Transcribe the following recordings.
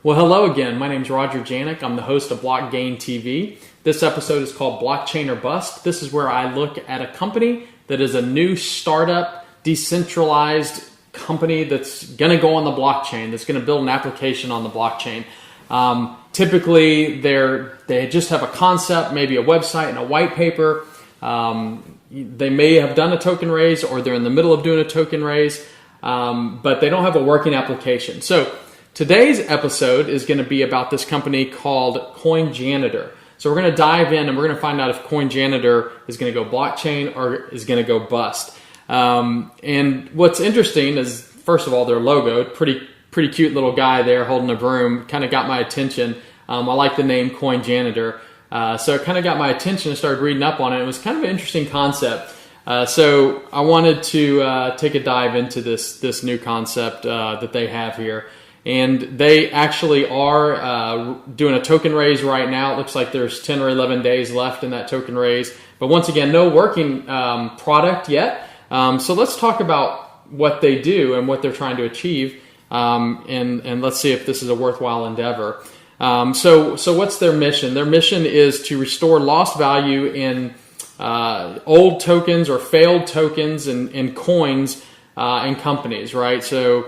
Well, hello again. My name is Roger Janik. I'm the host of BlockGain TV. This episode is called Blockchain or Bust. This is where I look at a company that is a new startup, decentralized company that's going to go on the blockchain, that's going to build an application on the blockchain. Typically, they just have a concept, maybe a website and a white paper. They may have done a token raise, or they're in the middle of doing a token raise, but they don't have a working application. So today's episode is going to be about this company called Coin Janitor. So we're going to dive in and we're going to find out if Coin Janitor is going to go blockchain or is going to go bust. And what's interesting is, first of all, their logo, pretty cute little guy there holding a broom, kind of got my attention. I like the name Coin Janitor. So it kind of got my attention and started reading up on it. It was kind of an interesting concept. So I wanted to take a dive into this new concept that they have here. And they actually are doing a token raise right now. It looks like there's 10 or 11 days left in that token raise. But once again, no working product yet. So let's talk about what they do and what they're trying to achieve. And let's see if this is a worthwhile endeavor. So what's their mission? Their mission is to restore lost value in old tokens or failed tokens and coins in companies, right? So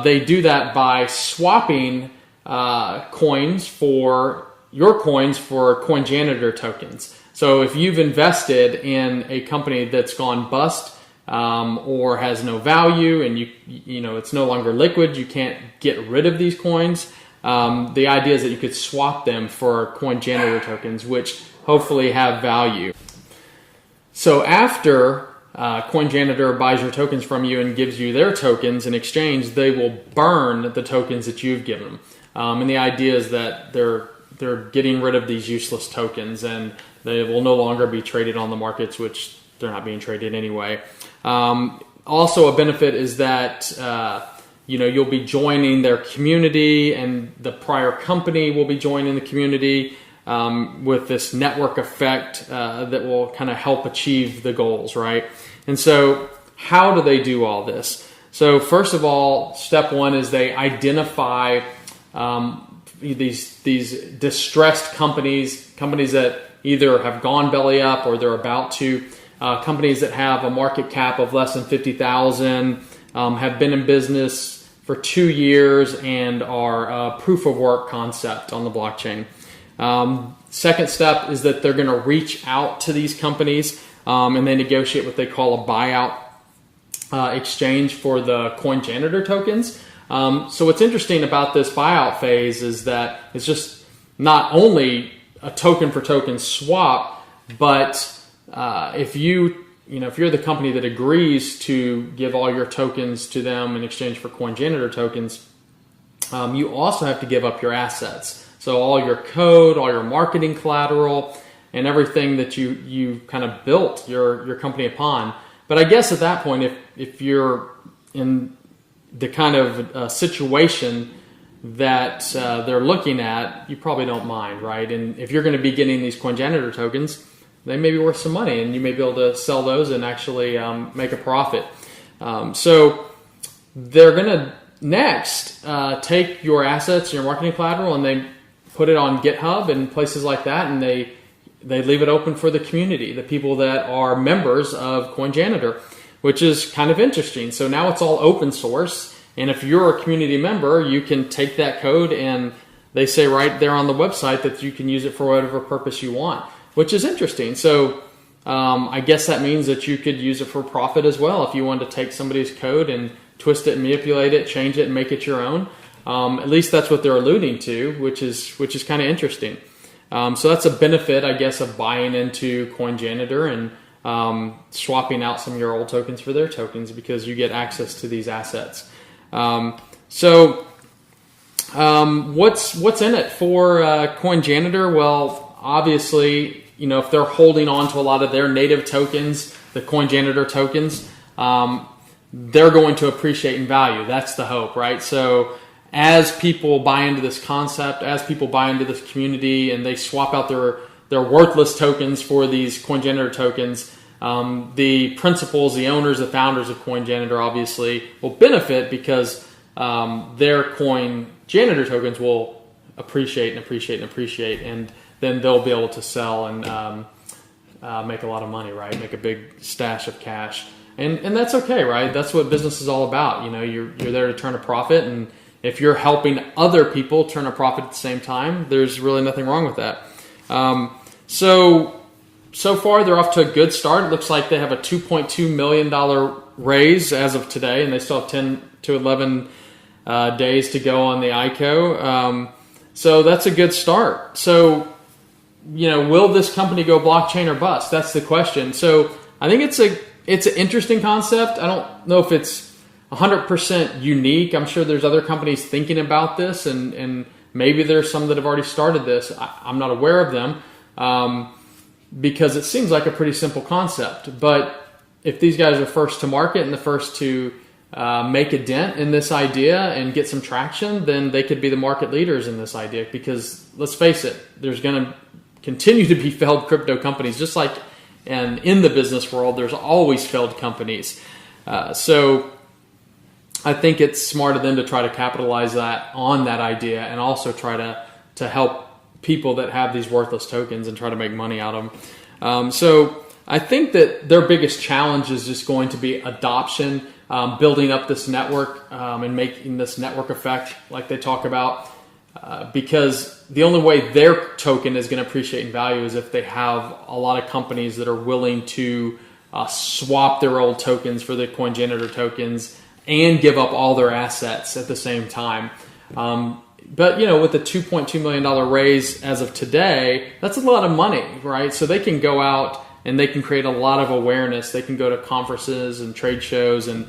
they do that by swapping coins for Coin Janitor tokens. So if you've invested in a company that's gone bust or has no value and you know it's no longer liquid, you can't get rid of these coins. The idea is that you could swap them for Coin Janitor tokens, which hopefully have value. So after Coin Janitor buys your tokens from you and gives you their tokens in exchange, they will burn the tokens that you've given them. And the idea is that they're getting rid of these useless tokens and they will no longer be traded on the markets, which they're not being traded anyway. Also, a benefit is that you'll be joining their community, and the prior company will be joining the community with this network effect that will kind of help achieve the goals, right? And so how do they do all this? So first of all, step one is they identify these distressed companies that either have gone belly up or they're about to, companies that have a market cap of less than 50,000, have been in business for 2 years and are a proof of work concept on the blockchain. Second step is that they're going to reach out to these companies and they negotiate what they call a buyout exchange for the Coin Janitor tokens. So what's interesting about this buyout phase is that it's just not only a token for token swap, but if you're the company that agrees to give all your tokens to them in exchange for Coin Janitor tokens, you also have to give up your assets. So all your code, all your marketing collateral, and everything that you kind of built your company upon. But I guess at that point, if you're in the kind of situation that they're looking at, you probably don't mind, right? And if you're going to be getting these Coin Janitor tokens, they may be worth some money, and you may be able to sell those and actually make a profit. So they're going to next take your assets, your marketing collateral, and they put it on GitHub and places like that, and they leave it open for the community, the people that are members of Coin Janitor, which is kind of interesting. So now it's all open source, and if you're a community member, you can take that code, and they say right there on the website that you can use it for whatever purpose you want, which is interesting. So I guess that means that you could use it for profit as well if you wanted to take somebody's code and twist it, manipulate it, change it, and make it your own. At least that's what they're alluding to, which is kind of interesting. So that's a benefit, I guess, of buying into Coin Janitor and swapping out some of your old tokens for their tokens, because you get access to these assets. What's in it for Coin Janitor? Well, obviously, if they're holding on to a lot of their native tokens, the Coin Janitor tokens, they're going to appreciate in value. That's the hope, right? So as people buy into this concept, as people buy into this community, and they swap out their worthless tokens for these Coin Janitor tokens, the principals, the owners, the founders of Coin Janitor obviously will benefit, because their Coin Janitor tokens will appreciate and appreciate and appreciate, and then they'll be able to sell and make a lot of money, right? Make a big stash of cash, and that's okay, right? That's what business is all about. You know, you're there to turn a profit, and if you're helping other people turn a profit at the same time, there's really nothing wrong with that. So far, they're off to a good start. It looks like they have a $2.2 million raise as of today, and they still have 10 to 11 days to go on the ICO. So that's a good start. So, you know, will this company go blockchain or bust? That's the question. So I think it's an interesting concept. I don't know if it's 100% unique. I'm sure there's other companies thinking about this, and maybe there's some that have already started this. I'm not aware of them. Because it seems like a pretty simple concept. But if these guys are first to market and the first to make a dent in this idea and get some traction, then they could be the market leaders in this idea. Because let's face it, there's going to continue to be failed crypto companies, just like in the business world, there's always failed companies. So I think it's smart of them to try to capitalize on that idea, and also try to help people that have these worthless tokens and try to make money out of them. So I think that their biggest challenge is just going to be adoption, building up this network, and making this network effect like they talk about, because the only way their token is going to appreciate in value is if they have a lot of companies that are willing to swap their old tokens for the Coin Janitor tokens and give up all their assets at the same time. But, you know, with the $2.2 million raise as of today, that's a lot of money, right? So they can go out and they can create a lot of awareness. They can go to conferences and trade shows, and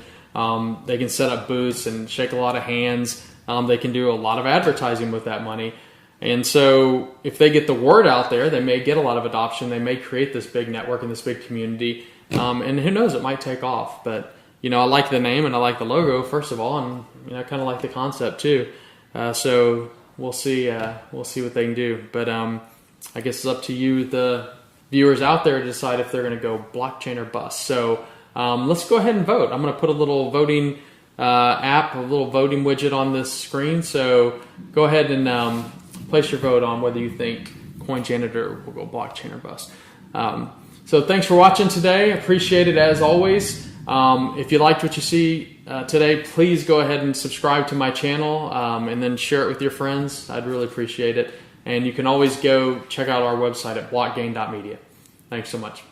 they can set up booths and shake a lot of hands. They can do a lot of advertising with that money. And so if they get the word out there, they may get a lot of adoption. They may create this big network and this big community. And who knows, it might take off. But, you know, I like the name and I like the logo, first of all, and, you know, I kind of like the concept too. So we'll see what they can do. But I guess it's up to you, the viewers out there, to decide if they're going to go blockchain or bust. So let's go ahead and vote. I'm going to put a little voting app, a little voting widget on this screen. So go ahead and place your vote on whether you think Coin Janitor will go blockchain or bust. So thanks for watching today. Appreciate it as always. If you liked what you see today, please go ahead and subscribe to my channel, and then share it with your friends. I'd really appreciate it. And you can always go check out our website at blockgain.media. Thanks so much.